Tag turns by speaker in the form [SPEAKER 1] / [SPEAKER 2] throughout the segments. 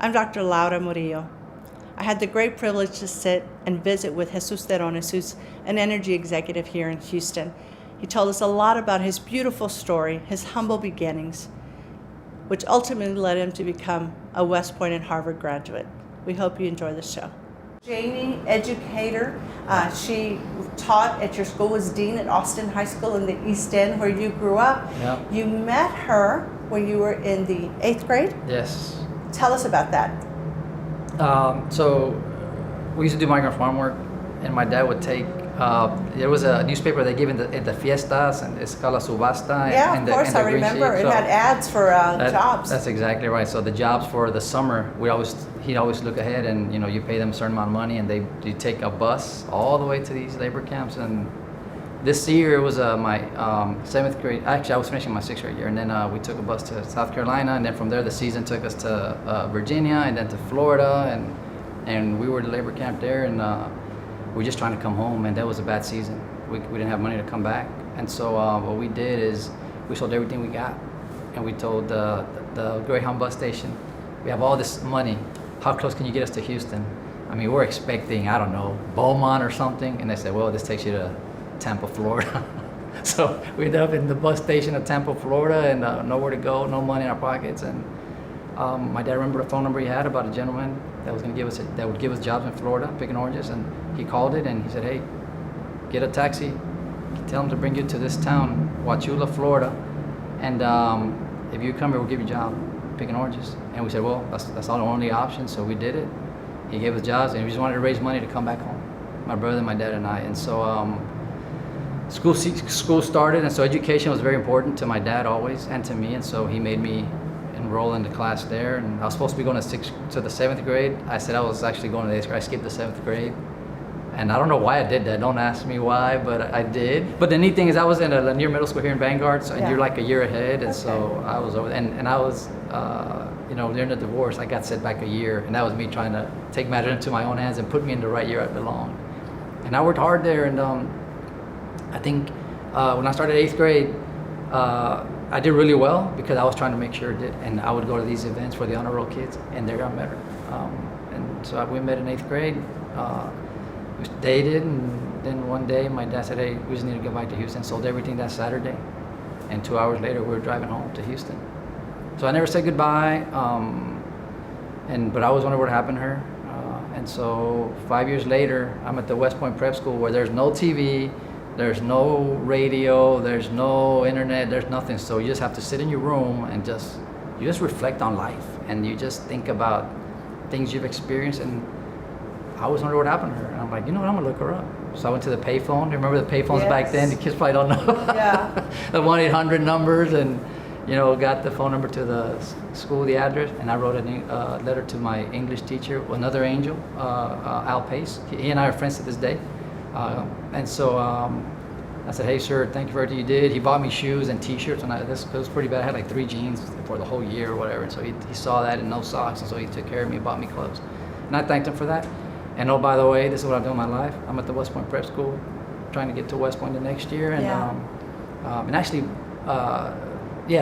[SPEAKER 1] I'm Dr. Laura Murillo. I had the great privilege to sit and visit with Jesus Terrones, who's an energy executive here in Houston. He told us a lot about his beautiful story, his humble beginnings, which ultimately led him to become a West Point and Harvard graduate. We hope you enjoy the show. Jamie, educator, she taught at your school, was dean at Austin High School in the East End where you grew up.
[SPEAKER 2] Yep.
[SPEAKER 1] You met her when you were in the 8th grade?
[SPEAKER 2] Yes.
[SPEAKER 1] Tell us about that.
[SPEAKER 2] So we used to do migrant farm work, and my dad would take, there was a newspaper they gave in the fiestas and Escala Subasta.
[SPEAKER 1] Yeah,
[SPEAKER 2] and
[SPEAKER 1] of course, I remember. It had ads for jobs.
[SPEAKER 2] That's exactly right. So the jobs for the summer, he'd always look ahead, and you pay them a certain amount of money, and you take a bus all the way to these labor camps. And this year it was my 7th grade. Actually, I was finishing my 6th grade year, and then we took a bus to South Carolina, and then from there the season took us to Virginia, and then to Florida, and we were at the labor camp there, and we were just trying to come home, and that was a bad season. We didn't have money to come back, and so what we did is we sold everything we got, and we told the Greyhound bus station, we have all this money. How close can you get us to Houston? I mean, we're expecting, I don't know, Beaumont or something, and they said, well, this takes you to Tampa, Florida. So we ended up in the bus station of Tampa, Florida, and nowhere to go, no money in our pockets. And my dad remembered a phone number he had about a gentleman that was going to that would give us jobs in Florida, picking oranges. And he called it, and he said, hey, get a taxi, tell him to bring you to this town, Wauchula, Florida, and if you come here, we'll give you a job picking oranges. And we said, well, that's our only option, so we did it. He gave us jobs, and we just wanted to raise money to come back home, my brother, my dad, and I. And so school started, and so education was very important to my dad always, and to me, and so he made me enroll in the class there. And I was supposed to be going to the 7th grade. I said I was actually going to the 8th grade. I skipped the 7th grade, and I don't know why I did that. Don't ask me why, but I did. But the neat thing is I was in a Lanier Middle School here in Vanguard, so and you're like a year ahead, and so I was over, and I was, during the divorce, I got set back a year, and that was me trying to take matters into my own hands and put me in the right year I belonged. And I worked hard there, and I think when I started 8th grade, I did really well because I was trying to make sure it did. And I would go to these events for the honor roll kids, and there I met her. And so we met in 8th grade. We dated, and then one day my dad said, hey, we just need to go back to Houston. Sold everything that Saturday. And 2 hours later, we were driving home to Houston. So I never said goodbye, but I always wondered what happened to her. And so 5 years later, I'm at the West Point Prep School where there's no TV, there's no radio, there's no internet, there's nothing. So you just have to sit in your room and you just reflect on life, and you just think about things you've experienced. And I always wonder what happened to her. And I'm like, you know what, I'm gonna look her up. So I went to the payphone. Remember the payphones back then? The kids probably don't know.
[SPEAKER 1] Yeah.
[SPEAKER 2] The 1-800 numbers, and got the phone number to the school, the address, and I wrote a letter to my English teacher, another angel, Al Pace. He and I are friends to this day. And so I said, hey, sir, thank you for everything you did. He bought me shoes and T-shirts, and it was pretty bad. I had like 3 jeans for the whole year or whatever. And so he saw that, and no socks, and so he took care of me and bought me clothes. And I thanked him for that. And oh, by the way, this is what I'm doing in my life. I'm at the West Point Prep School, trying to get to West Point the next year. And and actually,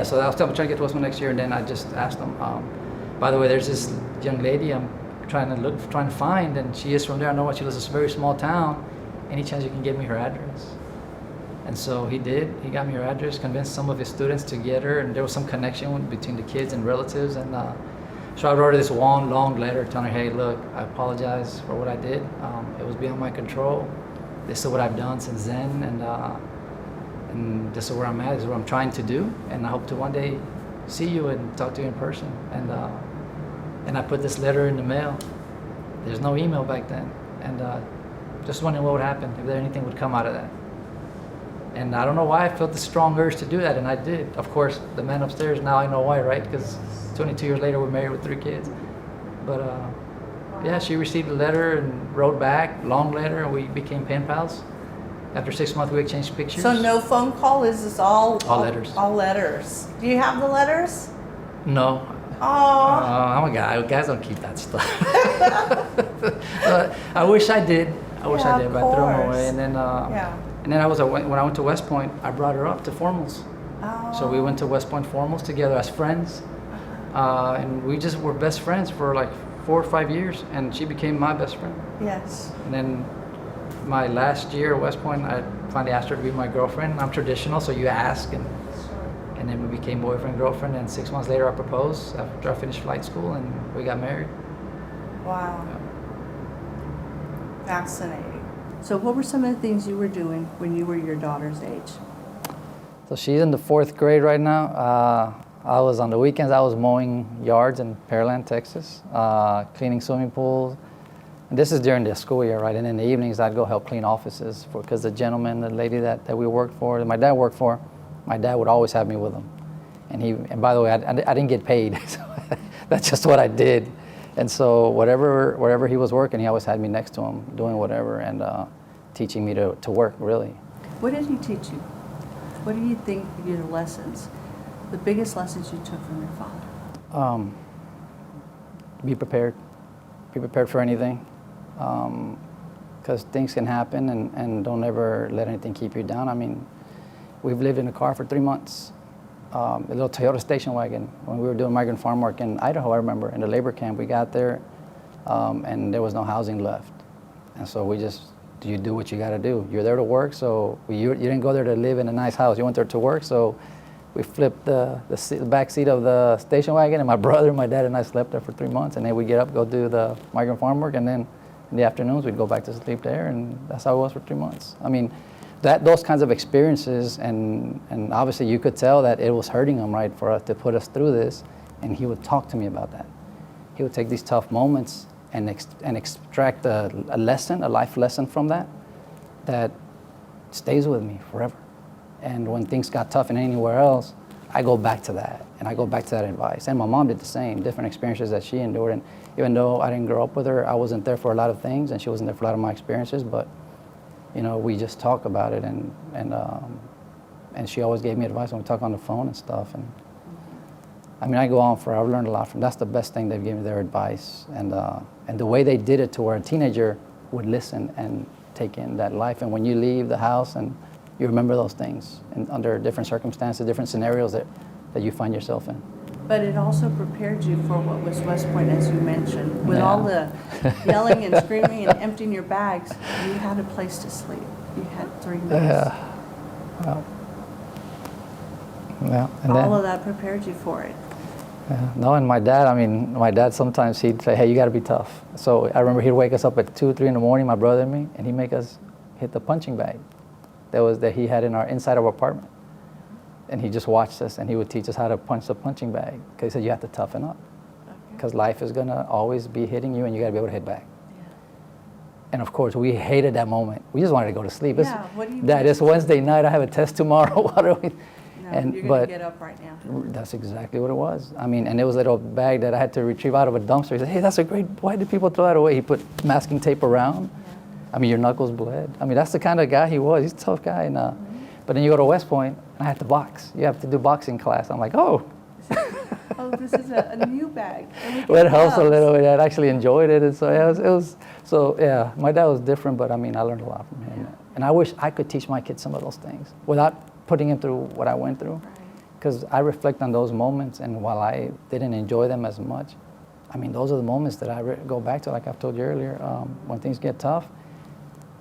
[SPEAKER 2] so I was trying to get to West Point next year, and then I just asked them, by the way, there's this young lady I'm trying to find, and she is from there. I know she lives in this very small town. Any chance you can give me her address? And so he did. He got me her address, convinced some of his students to get her, and there was some connection between the kids and relatives. And so I wrote her this long letter telling her, hey, look, I apologize for what I did. It was beyond my control. This is what I've done since then, and this is where I'm at. This is what I'm trying to do, and I hope to one day see you and talk to you in person. And I put this letter in the mail. There's no email back then, and just wondering what would happen if anything would come out of that. And I don't know why I felt the strong urge to do that, and I did. Of course, the man upstairs, now I know why, right? Because 22 years later, we're married with 3 kids. But she received a letter and wrote back, long letter, and we became pen pals. After 6 months, we exchanged pictures.
[SPEAKER 1] So no phone call? Is this all
[SPEAKER 2] letters?
[SPEAKER 1] All letters. Do you have the letters?
[SPEAKER 2] No.
[SPEAKER 1] Oh.
[SPEAKER 2] I'm a guy. Guys don't keep that stuff. I wish I did. But I threw them away. And then, and then when I went to West Point, I brought her up to formals.
[SPEAKER 1] Oh.
[SPEAKER 2] So we went to West Point formals together as friends. And we just were best friends for like 4 or 5 years, and she became my best friend.
[SPEAKER 1] Yes.
[SPEAKER 2] And then my last year at West Point, I finally asked her to be my girlfriend. I'm traditional, so you ask, and then we became boyfriend, girlfriend, and 6 months later I proposed after I finished flight school, and we got married.
[SPEAKER 1] Wow. Fascinating. So what were some of the things you were doing when you were your daughter's age?
[SPEAKER 2] So she's in the 4th grade right now. I was on the weekends, I was mowing yards in Pearland, Texas, cleaning swimming pools. And this is during the school year, right? And in the evenings, I'd go help clean offices because the gentleman, the lady that we worked for, that my dad worked for, my dad would always have me with him. And by the way, I didn't get paid, so that's just what I did. And so wherever he was working, he always had me next to him, doing whatever and teaching me to work, really.
[SPEAKER 1] What did he teach you? What do you think were your lessons, the biggest lessons you took from your father?
[SPEAKER 2] Be prepared. Be prepared for anything. Because things can happen, and don't ever let anything keep you down. I mean, we've lived in a car for 3 months, a little Toyota station wagon, when we were doing migrant farm work in Idaho, I remember, in the labor camp. We got there, and there was no housing left. And so you do what you got to do. You're there to work, so you didn't go there to live in a nice house. You went there to work, so we flipped the back seat of the station wagon, and my brother, my dad, and I slept there for 3 months. And then we'd get up, go do the migrant farm work, and then in the afternoons we'd go back to sleep there, and that's how it was for 3 months. I mean, those kinds of experiences, and obviously you could tell that it was hurting him, right, for us to put us through this. And he would talk to me about that. He would take these tough moments and extract a lesson, a life lesson from that stays with me forever. And when things got tough and anywhere else, I go back to that, and I go back to that advice. And my mom did the same, different experiences that she endured. And even though I didn't grow up with her, I wasn't there for a lot of things, and she wasn't there for a lot of my experiences. But you know, we just talk about it, and she always gave me advice when we talk on the phone and stuff. And I mean, I go on forever. I've learned a lot from. That's the best thing they've given me, their advice, and the way they did it to where a teenager would listen and take in that life. And when you leave the house, and you remember those things, and under different circumstances, different scenarios that you find yourself in.
[SPEAKER 1] But it also prepared you for what was West Point, as you mentioned. With all the yelling and screaming and emptying your bags, you had a place to sleep. You had 3 months.
[SPEAKER 2] Yeah. Well. Yeah. And
[SPEAKER 1] all of that prepared you for it.
[SPEAKER 2] Yeah. No, and my dad sometimes he'd say, hey, you got to be tough. So I remember he'd wake us up at 2 or 3 in the morning, my brother and me, and he'd make us hit the punching bag that he had inside our apartment. And he just watched us, and he would teach us how to punch the punching bag, because he said you have to toughen up, because life is going to always be hitting you, and you got to be able to hit back. Yeah. And of course, we hated that moment. We just wanted to go to sleep.
[SPEAKER 1] Yeah, what do you
[SPEAKER 2] Dad, it's Wednesday night. I have a test tomorrow. What are we?
[SPEAKER 1] No, you're going to get up right now.
[SPEAKER 2] That's exactly what it was. I mean, and it was a little bag that I had to retrieve out of a dumpster. He said, hey, that's a great, why did people throw that away? He put masking tape around. Yeah. I mean, your knuckles bled. I mean, that's the kind of guy he was. He's a tough guy. And, but then you go to West Point, and I had to box. You have to do boxing class. I'm like, oh.
[SPEAKER 1] Oh, this is a new bag.
[SPEAKER 2] Well, it helps a little bit. I actually enjoyed it. And so yeah, my dad was different, but I mean, I learned a lot from him. Yeah. And I wish I could teach my kids some of those things without putting him through what I went through. Because I reflect on those moments, and while I didn't enjoy them as much, I mean, those are the moments that I go back to, like I've told you earlier, when things get tough.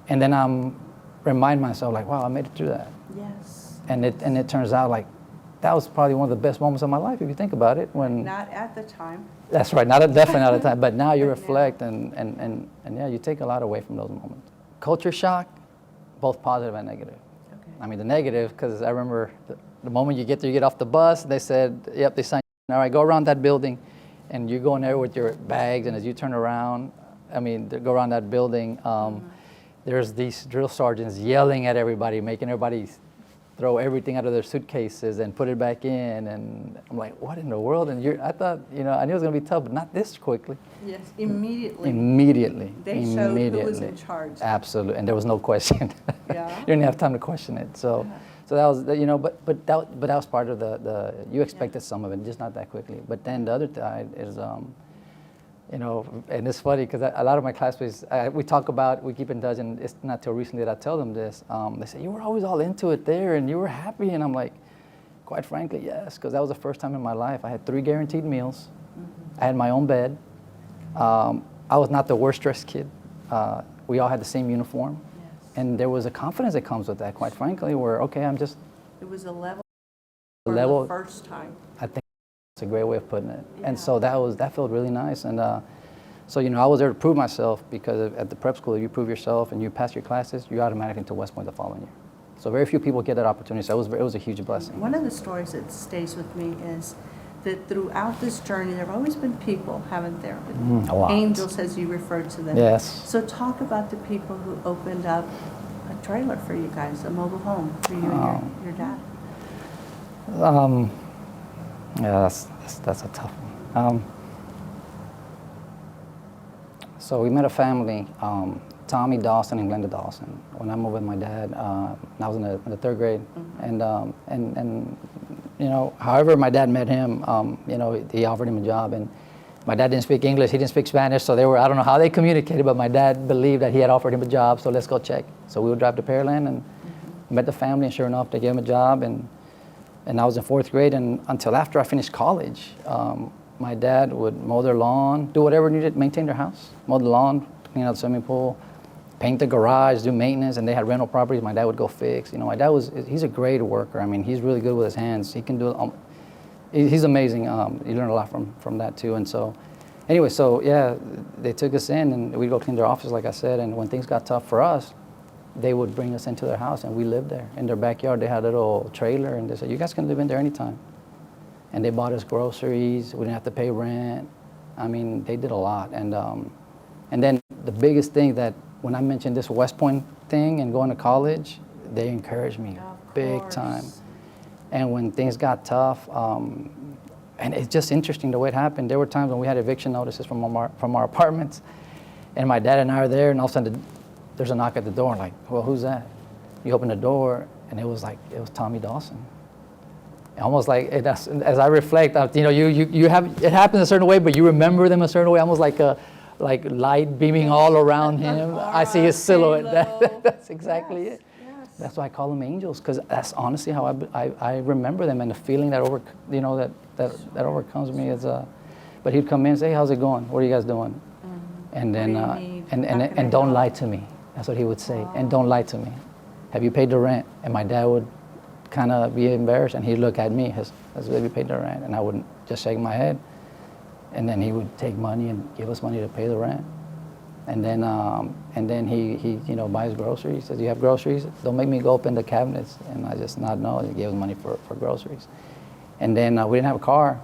[SPEAKER 2] And then I'm remind myself, like, wow, I made it through that.
[SPEAKER 1] Yes.
[SPEAKER 2] And it turns out like that was probably one of the best moments of my life, if you think about it. When
[SPEAKER 1] not at the time.
[SPEAKER 2] That's right, definitely not at the time. But now you reflect and yeah, you take a lot away from those moments. Culture shock, both positive and negative. Okay. I mean, the negative, because I remember the moment you get there, you get off the bus, they said, yep, they signed, all right, go around that building, and you go in there with your bags, and as you turn around, I mean, go around that building, there's these drill sergeants yelling at everybody, making everybody throw everything out of their suitcases and put it back in. And I'm like, what in the world? And I thought, I knew it was going to be tough, but not this quickly.
[SPEAKER 1] Yes, immediately.
[SPEAKER 2] Immediately.
[SPEAKER 1] They showed who was in charge.
[SPEAKER 2] Absolutely, and there was no question.
[SPEAKER 1] Yeah.
[SPEAKER 2] You didn't have time to question it. So that was, but that was part of you expected some of it, just not that quickly. But then the other side is, and it's funny because a lot of my classmates, we keep in touch, and it's not till recently that I tell them this. They say, you were always all into it there, and you were happy. And I'm like, Quite frankly, yes, because that was the first time in my life I had 3 guaranteed meals. I had my own bed. I was not the worst dressed kid. We all had the same uniform.
[SPEAKER 1] Yes.
[SPEAKER 2] And there was a confidence that comes with that, quite frankly, where, okay, I'm just...
[SPEAKER 1] It was a level
[SPEAKER 2] a
[SPEAKER 1] for
[SPEAKER 2] level,
[SPEAKER 1] the first time.
[SPEAKER 2] I think that's a great way of putting it.
[SPEAKER 1] Yeah.
[SPEAKER 2] And so that felt really nice. And so, you know, I was there to prove myself, because at the prep school, if you prove yourself and you pass your classes, you're automatically into West Point the following year. So very few people get that opportunity. So it was a huge blessing.
[SPEAKER 1] One of the stories that stays with me is that throughout this journey, there have always been people, haven't there?
[SPEAKER 2] A lot.
[SPEAKER 1] Angels, as you referred to them.
[SPEAKER 2] Yes.
[SPEAKER 1] So talk about the people who opened up a trailer for you guys, a mobile home for you and your dad.
[SPEAKER 2] Yeah, that's a tough one. So we met a family, Tommy Dawson and Glenda Dawson, when I moved with my dad. I was in the 3rd grade, and you know, however my dad met him, you know, he offered him a job, and my dad didn't speak English, he didn't speak Spanish, so I don't know how they communicated, but my dad believed that he had offered him a job, so let's go check. So we would drive to Pearland and met the family, and sure enough, they gave him a job, and I was in 4th grade, and until after I finished college, my dad would mow their lawn, do whatever needed, maintain their house, mow the lawn, clean out the swimming pool, paint the garage, do maintenance, and they had rental properties. My dad would go fix. You know, my dad he's a great worker. I mean, he's really good with his hands. He can do, he's amazing. You learn a lot from that too. And so, anyway, so yeah, they took us in, and we'd go clean their office, like I said, and when things got tough for us, they would bring us into their house, and we lived there. In their backyard, they had a little trailer, and they said, you guys can live in there anytime. And they bought us groceries. We didn't have to pay rent. I mean, they did a lot. And then the biggest thing that, when I mentioned this West Point thing and going to college, they encouraged me big time. And when things got tough, and it's just interesting the way it happened. There were times when we had eviction notices from our apartments, and my dad and I are there, and all of a sudden there's a knock at the door, and like, well, who's that? You open the door, and it was Tommy Dawson. Almost like, as I reflect, you know, you have, it happens a certain way, but you remember them a certain way, almost like light beaming all around him. I see his silhouette. That's exactly it.
[SPEAKER 1] Yes.
[SPEAKER 2] That's why I call them angels, because that's honestly how I remember them, and the feeling that that overcomes me is. But he'd come in and say, hey, how's it going? What are you guys doing? And then and don't lie to me. That's what he would say. And don't lie to me. Have you paid the rent? And my dad would kind of be embarrassed, and he'd look at me, has you paid the rent? And I would just shake my head. And then he would take money and give us money to pay the rent. And then he you know, buys groceries. He says, you have groceries? Don't make me go open the cabinets. And I just nod no. He gave us money for groceries. And then we didn't have a car.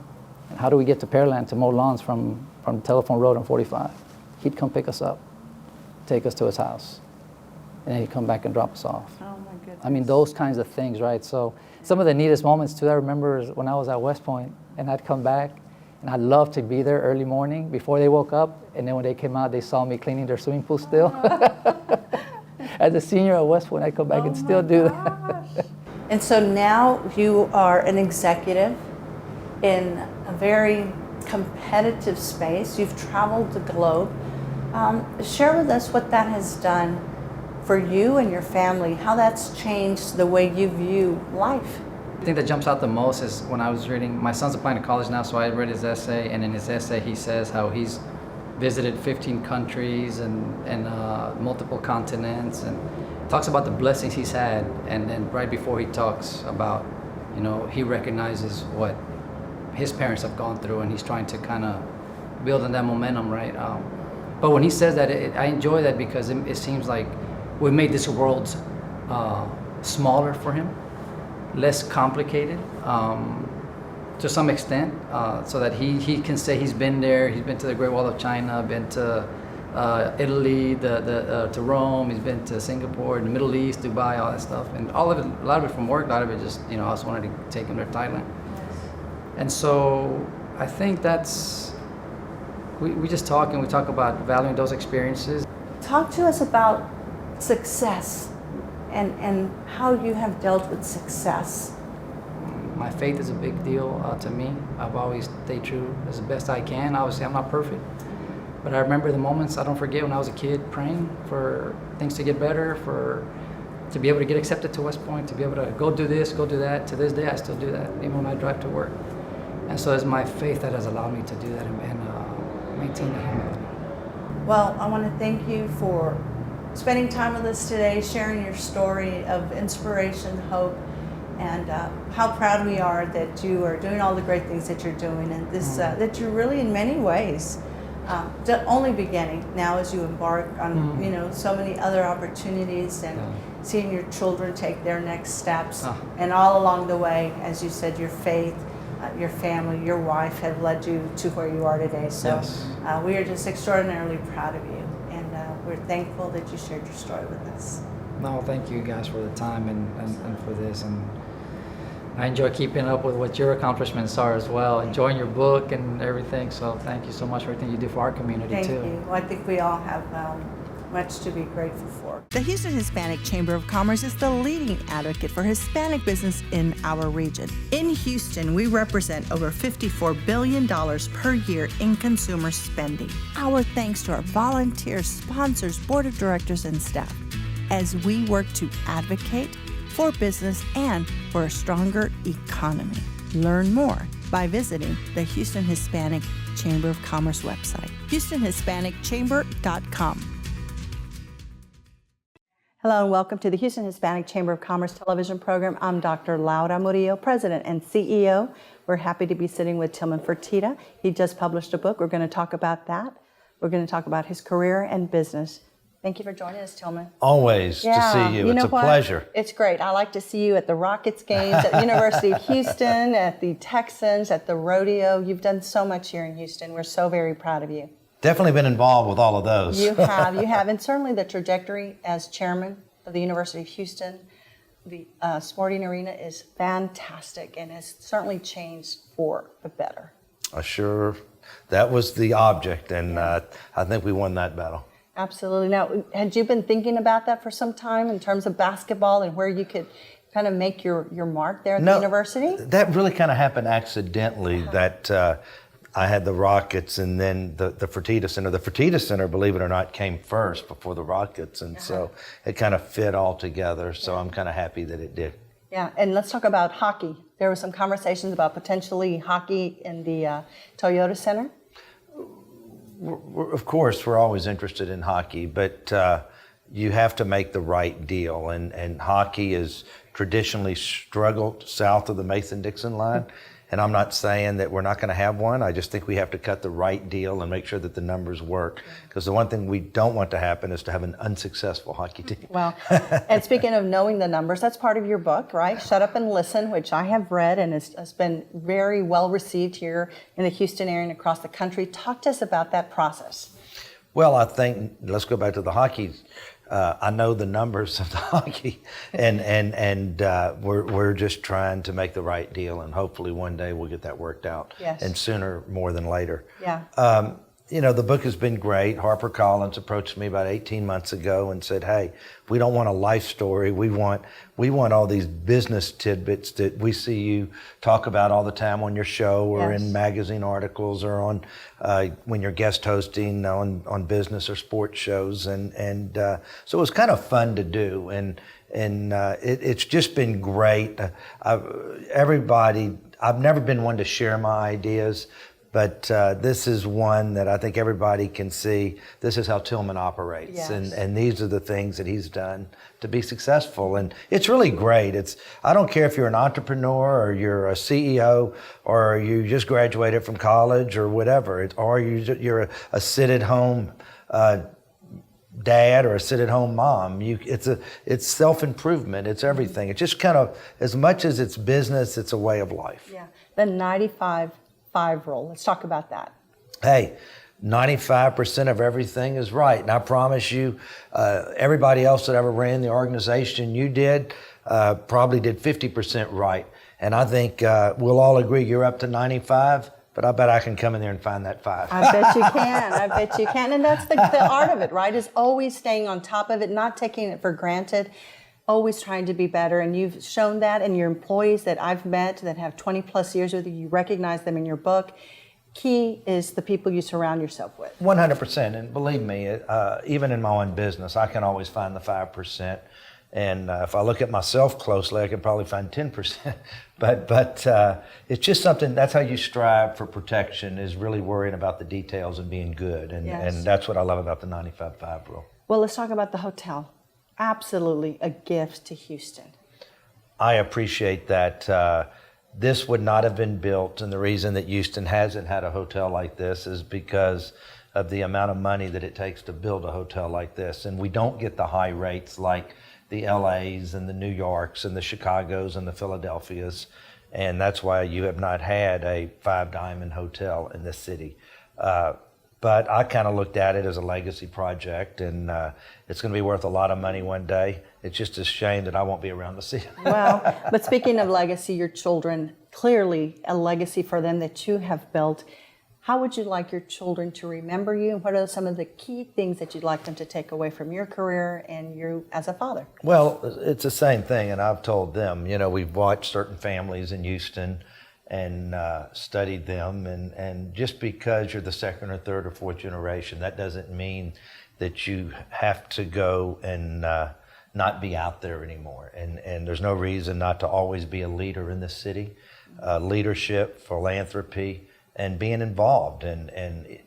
[SPEAKER 2] And how do we get to Pearland to mow lawns from Telephone Road on 45? He'd come pick us up, take us to his house, and then he'd come back and drop us off.
[SPEAKER 1] Oh my goodness.
[SPEAKER 2] I mean, those kinds of things, right? So some of the neatest moments too I remember is when I was at West Point, and I'd come back, and I'd love to be there early morning before they woke up, and then when they came out, they saw me cleaning their swimming pool still. As a senior at West Point, I'd come back and still do that.
[SPEAKER 1] And so now you are an executive in a very competitive space. You've traveled the globe. Share with us what that has done for you and your family, how that's changed the way you view life.
[SPEAKER 2] The thing that jumps out the most is when I was reading, my son's applying to college now, so I read his essay, and in his essay he says how he's visited 15 countries and multiple continents, and talks about the blessings he's had, and then right before he talks about, you know, he recognizes what his parents have gone through, and he's trying to kind of build on that momentum, right? But when he says that, I enjoy that, because it seems like we made this world smaller for him, less complicated to some extent, so that he can say he's been there. He's been to the Great Wall of China, been to Italy, to Rome. He's been to Singapore, the Middle East, Dubai, all that stuff, and all of it, a lot of it from work, a lot of it just, you know, I just wanted to take him to Thailand. And so I think that's, we just talk, and we talk about valuing those experiences.
[SPEAKER 1] Talk to us about success and how you have dealt with success.
[SPEAKER 2] My faith is a big deal to me. I've always stayed true as the best I can. Obviously, I'm not perfect, but I remember the moments I don't forget when I was a kid, praying for things to get better, for to be able to get accepted to West Point, to be able to go do this, go do that. To this day, I still do that, even when I drive to work. And so it's my faith that has allowed me to do that and maintain that humility.
[SPEAKER 1] Well, I want to thank you for spending time with us today, sharing your story of inspiration, hope, and how proud we are that you are doing all the great things that you're doing, and this that you're really in many ways only beginning now as you embark on so many other opportunities and seeing your children take their next steps, and all along the way, as you said, your faith, your family, your wife have led you to where you are today. So we are just extraordinarily proud of you, and we're thankful that you shared your story with us.
[SPEAKER 2] No, thank you guys for the time and for this, and I enjoy keeping up with what your accomplishments are as well, enjoying your book and everything. So thank you so much for everything you do for our community too.
[SPEAKER 1] Thank you. Well, I think we all have much to be grateful for.
[SPEAKER 3] The Houston Hispanic Chamber of Commerce is the leading advocate for Hispanic business in our region. In Houston, we represent over $54 billion per year in consumer spending. Our thanks to our volunteers, sponsors, board of directors, and staff as we work to advocate for business and for a stronger economy. Learn more by visiting the Houston Hispanic Chamber of Commerce website, HoustonHispanicChamber.com.
[SPEAKER 1] Hello and welcome to the Houston Hispanic Chamber of Commerce television program. I'm Dr. Laura Murillo, President and CEO. We're happy to be sitting with Tillman Fertitta. He just published a book. We're going to talk about that. We're going to talk about his career and business. Thank you for joining us, Tillman.
[SPEAKER 4] Always to see you. It's a pleasure.
[SPEAKER 1] It's great. I like to see you at the Rockets games, at the University of Houston, at the Texans, at the rodeo. You've done so much here in Houston. We're so very proud of you.
[SPEAKER 4] Definitely been involved with all of those.
[SPEAKER 1] You have, and certainly the trajectory as chairman of the University of Houston, the sporting arena is fantastic and has certainly changed for the better.
[SPEAKER 4] Sure, that was the object, and I think we won that battle.
[SPEAKER 1] Absolutely. Now, had you been thinking about that for some time in terms of basketball and where you could kind of make your mark there at the university?
[SPEAKER 4] That really kind of happened accidentally, that I had the Rockets and then the Fertitta Center. The Fertitta Center, believe it or not, came first before the Rockets, and so it kind of fit all together, so I'm kind of happy that it did.
[SPEAKER 1] Yeah, and let's talk about hockey. There were some conversations about potentially hockey in the Toyota Center.
[SPEAKER 4] Of course, we're always interested in hockey, but you have to make the right deal, and hockey has traditionally struggled south of the Mason-Dixon line. And I'm not saying that we're not going to have one. I just think we have to cut the right deal and make sure that the numbers work. Because the one thing we don't want to happen is to have an unsuccessful hockey team.
[SPEAKER 1] Well, and speaking of knowing the numbers, that's part of your book, right? Shut Up and Listen, which I have read and has been very well received here in the Houston area and across the country. Talk to us about that process.
[SPEAKER 4] Well, I think, let's go back to the hockey. I know the numbers of the hockey, and we're just trying to make the right deal, and hopefully one day we'll get that worked out, and sooner more than later.
[SPEAKER 1] Yeah.
[SPEAKER 4] The book has been great. HarperCollins approached me about 18 months ago and said, "Hey, we don't want a life story. We want all these business tidbits that we see you talk about all the time on your show or in magazine articles or on when you're guest hosting on business or sports shows." And so it was kind of fun to do, and it's just been great. I've never been one to share my ideas. But this is one that I think everybody can see. This is how Tillman operates, and these are the things that he's done to be successful. And it's really great. I don't care if you're an entrepreneur or you're a CEO or you just graduated from college or whatever, or you're a sit-at-home dad or a sit-at-home mom. It's self-improvement. It's everything. It's just kind of, as much as it's business, it's a way of life.
[SPEAKER 1] Yeah, the 95-5 rule. Let's talk about that.
[SPEAKER 4] Hey, 95% of everything is right. And I promise you, everybody else that ever ran the organization you did probably did 50% right. And I think we'll all agree you're up to 95, but I bet I can come in there and find that 5.
[SPEAKER 1] I bet you can. I bet you can. And that's the art of it, right? Is always staying on top of it, not taking it for granted. Always trying to be better, and you've shown that in your employees that I've met that have 20 plus years with you. You recognize them in your book. Key is the people you surround yourself with.
[SPEAKER 4] 100%, and believe me, even in my own business, I can always find the 5%. And if I look at myself closely, I could probably find 10%. but it's just something, that's how you strive for protection, is really worrying about the details and being good. And that's what I love about the 95-5 rule.
[SPEAKER 3] Well, let's talk about the hotel. Absolutely a gift to Houston.
[SPEAKER 4] I appreciate that. This would not have been built, and the reason that Houston hasn't had a hotel like this is because of the amount of money that it takes to build a hotel like this. And we don't get the high rates like the LAs and the New Yorks and the Chicagos and the Philadelphias. And that's why you have not had a 5-diamond hotel in this city. But I kind of looked at it as a legacy project, and it's going to be worth a lot of money one day. It's just a shame that I won't be around to see it.
[SPEAKER 3] Well, but speaking of legacy, your children, clearly a legacy for them that you have built. How would you like your children to remember you? And what are some of the key things that you'd like them to take away from your career and you as a father?
[SPEAKER 4] Well, it's the same thing, and I've told them, we've watched certain families in Houston and studied them, and just because you're the second or third or fourth generation, that doesn't mean that you have to go and not be out there anymore. And there's no reason not to always be a leader in this city. Leadership, philanthropy, and being involved. And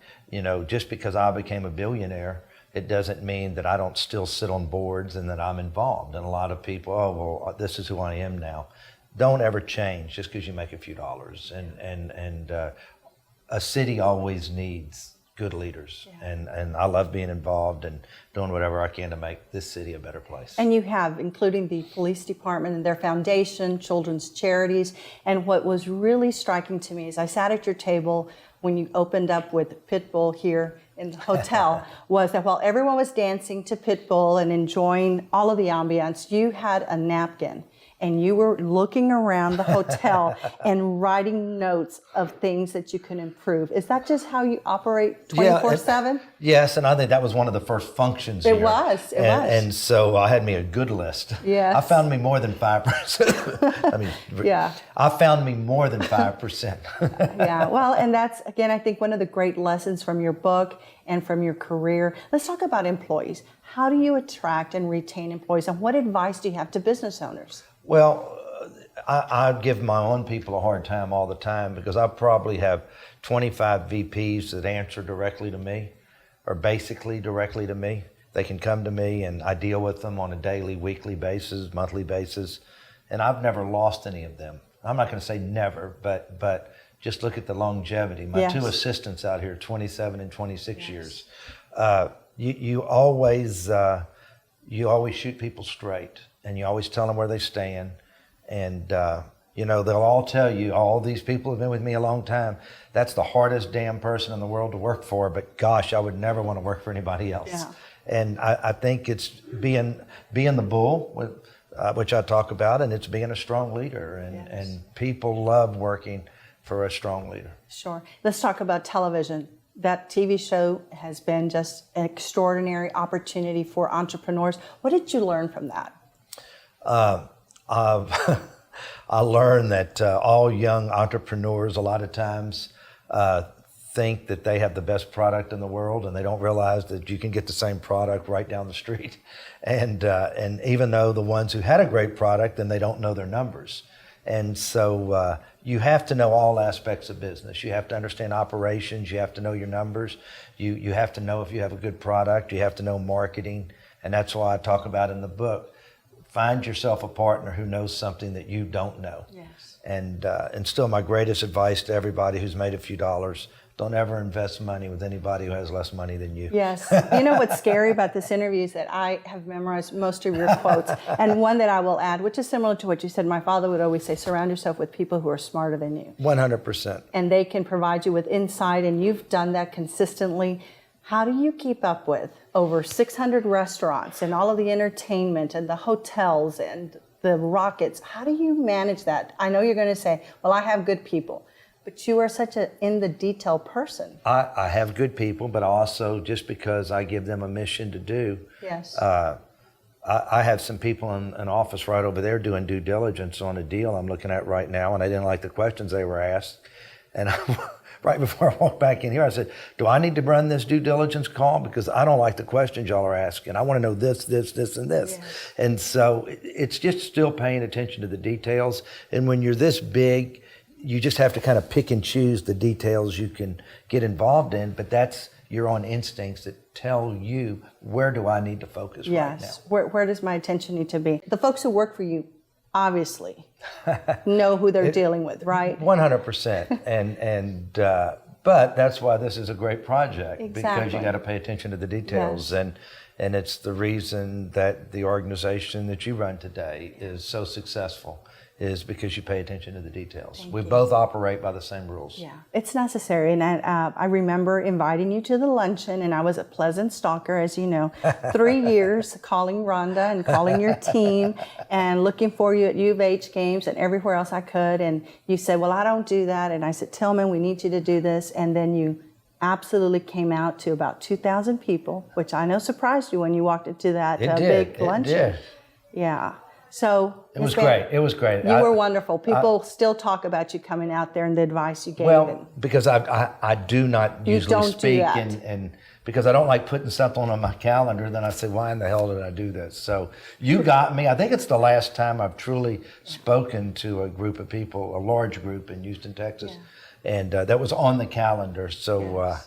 [SPEAKER 4] just because I became a billionaire, it doesn't mean that I don't still sit on boards and that I'm involved. And a lot of people, well, this is who I am now. Don't ever change just because you make a few dollars. And a city always needs good leaders. Yeah. And I love being involved and doing whatever I can to make this city a better place.
[SPEAKER 3] And you have, including the police department and their foundation, children's charities. And what was really striking to me is I sat at your table when you opened up with Pitbull here in the hotel, was that while everyone was dancing to Pitbull and enjoying all of the ambiance, you had a napkin and you were looking around the hotel and writing notes of things that you can improve. Is that just how you operate 24/7?
[SPEAKER 4] Yes, and I think that was one of the first functions here.
[SPEAKER 3] It was.
[SPEAKER 4] And so I had me a good list.
[SPEAKER 3] Yes.
[SPEAKER 4] I found me more than 5%.
[SPEAKER 3] Yeah.
[SPEAKER 4] I found me more than 5%.
[SPEAKER 3] Yeah, well, and that's, again, I think one of the great lessons from your book and from your career. Let's talk about employees. How do you attract and retain employees, and what advice do you have to business owners?
[SPEAKER 4] Well, I give my own people a hard time all the time because I probably have 25 VPs that answer directly to me, or basically directly to me. They can come to me and I deal with them on a daily, weekly basis, monthly basis, and I've never lost any of them. I'm not going to say never, but just look at the longevity. My two assistants out here, 27 and 26 years. You always shoot people straight, and you always tell them where they stand. And, they'll all tell you, all these people have been with me a long time. That's the hardest damn person in the world to work for, but gosh, I would never want to work for anybody else. Yeah. And I think it's being the bull, which I talk about, and it's being a strong leader. And people love working for a strong leader. Sure.
[SPEAKER 3] Let's talk about television. That TV show has been just an extraordinary opportunity for entrepreneurs. What did you learn from that?
[SPEAKER 4] I learned that all young entrepreneurs a lot of times think that they have the best product in the world, and they don't realize that you can get the same product right down the street. And even though the ones who had a great product, then they don't know their numbers. And so you have to know all aspects of business. You have to understand operations. You have to know your numbers. You have to know if you have a good product. You have to know marketing. And that's why I talk about in the book, find yourself a partner who knows something that you don't know. Yes. And still my greatest advice to everybody who's made a few dollars, don't ever invest money with anybody who has less money than you.
[SPEAKER 3] Yes. You know what's scary about this interview is that I have memorized most of your quotes. And one that I will add, which is similar to what you said, my father would always say, surround yourself with people who are smarter than you.
[SPEAKER 4] 100%.
[SPEAKER 3] And they can provide you with insight, and you've done that consistently. How do you keep up with over 600 restaurants and all of the entertainment and the hotels and the rockets? How do you manage that? I know you're going to say, well, I have good people. But you are such an in-the-detail person.
[SPEAKER 4] I have good people, but also just because I give them a mission to do.
[SPEAKER 3] Yes.
[SPEAKER 4] I have some people in an office right over there doing due diligence on a deal I'm looking at right now, and I didn't like the questions they were asked. And right before I walked back in here, I said, do I need to run this due diligence call? Because I don't like the questions y'all are asking. I want to know this, and this.
[SPEAKER 1] Yes.
[SPEAKER 4] And so it's just still paying attention to the details. And when you're this big, you just have to kind of pick and choose the details you can get involved in. But that's your own instincts that tell you, where do I need to focus right now?
[SPEAKER 3] Yes. Where does my attention need to be? The folks who work for you obviously know who they're dealing with, right?
[SPEAKER 4] 100%. But that's why this is a great project, because
[SPEAKER 3] Exactly.
[SPEAKER 4] you got to pay attention to the details.
[SPEAKER 3] Yes.
[SPEAKER 4] And it's the reason that the organization that you run today is so successful, is because you pay attention to the details. We both operate by the same rules.
[SPEAKER 3] Yeah, it's necessary. And I remember inviting you to the luncheon, and I was a pleasant stalker, as you know, 3 years calling Rhonda and calling your team and looking for you at U of H games and everywhere else I could. And you said, well, I don't do that. And I said, Tillman, we need you to do this. And then you absolutely came out to about 2,000 people, which I know surprised you when you walked into that big luncheon.
[SPEAKER 4] It did.
[SPEAKER 3] Yeah. So
[SPEAKER 4] It was great. It was great.
[SPEAKER 3] You were wonderful. People still talk about you coming out there and the advice you gave.
[SPEAKER 4] Well, because I do not
[SPEAKER 3] You
[SPEAKER 4] usually
[SPEAKER 3] don't do
[SPEAKER 4] speak,
[SPEAKER 3] that.
[SPEAKER 4] and because I don't like putting something on my calendar, then I say, why in the hell did I do this? So you got me. I think it's the last time I've truly spoken to a group of people, a large group in Houston, Texas, and that was on the calendar. So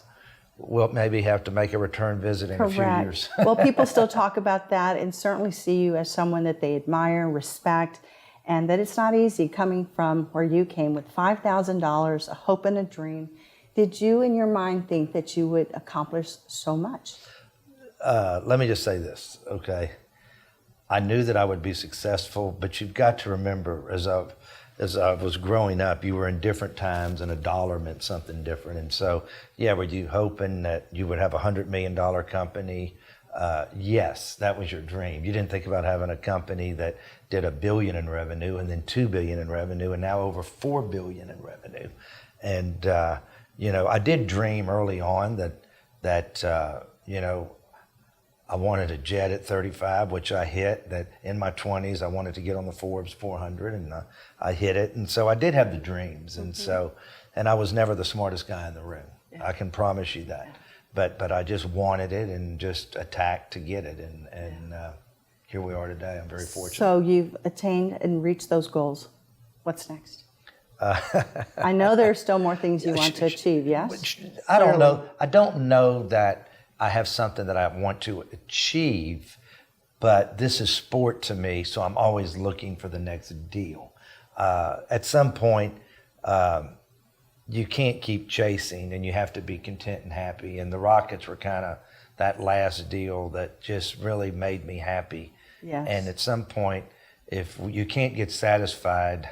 [SPEAKER 4] we'll maybe have to make a return visit in a few years.
[SPEAKER 3] Well, people still talk about that and certainly see you as someone that they admire, respect, and that it's not easy coming from where you came with $5,000, a hope and a dream. Did you in your mind think that you would accomplish so much?
[SPEAKER 4] Let me just say this, okay? I knew that I would be successful, but you've got to remember, as I was growing up, you were in different times and a dollar meant something different. And so, yeah, were you hoping that you would have a $100 million company? Yes, that was your dream. You didn't think about having a company that did $1 billion in revenue and then $2 billion in revenue and now over $4 billion in revenue. And, you know, I did dream early on that you know, I wanted a jet at 35, which I hit. That in my 20s, I wanted to get on the Forbes 400, and I hit it. And so I did have the dreams, and I was never the smartest guy in the room. I can promise you that. But I just wanted it and just attacked to get it, and here we are today. I'm very fortunate.
[SPEAKER 3] So you've attained and reached those goals. What's next? I know there are still more things you want to achieve. Yes.
[SPEAKER 4] I don't know. I don't know that I have something that I want to achieve, but this is sport to me, so I'm always looking for the next deal. At some point, you can't keep chasing, and you have to be content and happy. And the Rockets were kind of that last deal that just really made me happy.
[SPEAKER 3] Yes.
[SPEAKER 4] And at some point, if you can't get satisfied,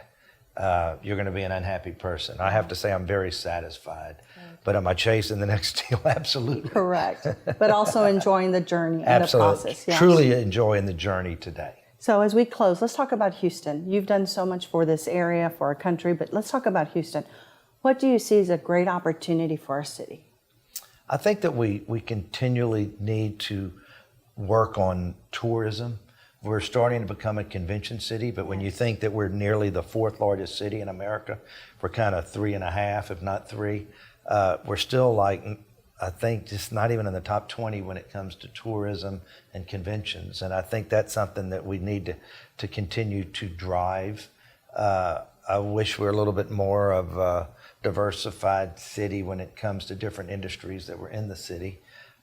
[SPEAKER 4] you're going to be an unhappy person. I have to say I'm very satisfied. But am I chasing the next deal? Absolutely.
[SPEAKER 3] Correct. But also enjoying the journey and the process. Yes.
[SPEAKER 4] Truly enjoying the journey today.
[SPEAKER 3] So as we close, let's talk about Houston. You've done so much for this area, for our country, but let's talk about Houston. What do you see as a great opportunity for our city?
[SPEAKER 4] I think that we continually need to work on tourism. We're starting to become a convention city, but when you think that we're nearly the 4th largest city in America, we're kind of 3.5, if not 3. We're still I think just not even in the top 20 when it comes to tourism and conventions. And I think that's something that we need to continue to drive. I wish we're a little bit more of a diversified city when it comes to different industries that were in the city.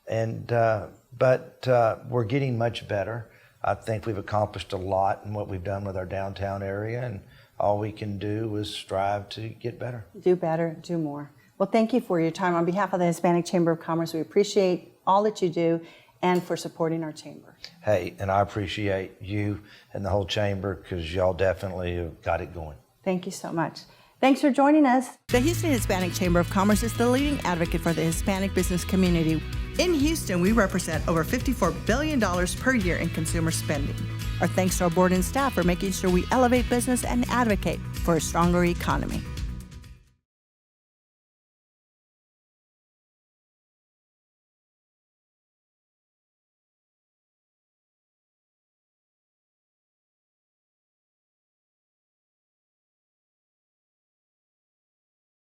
[SPEAKER 4] But we're getting much better. I think we've accomplished a lot in what we've done with our downtown area, and all we can do is strive to get better.
[SPEAKER 3] Do better, do more. Well, thank you for your time. On behalf of the Hispanic Chamber of Commerce, we appreciate all that you do and for supporting our chamber.
[SPEAKER 4] Hey, and I appreciate you and the whole chamber, because y'all definitely have got it going.
[SPEAKER 3] Thank you so much. Thanks for joining us.
[SPEAKER 1] The Houston Hispanic Chamber of Commerce is the leading advocate for the Hispanic business community. In Houston, we represent over $54 billion per year in consumer spending. Our thanks to our board and staff for making sure we elevate business and advocate for a stronger economy.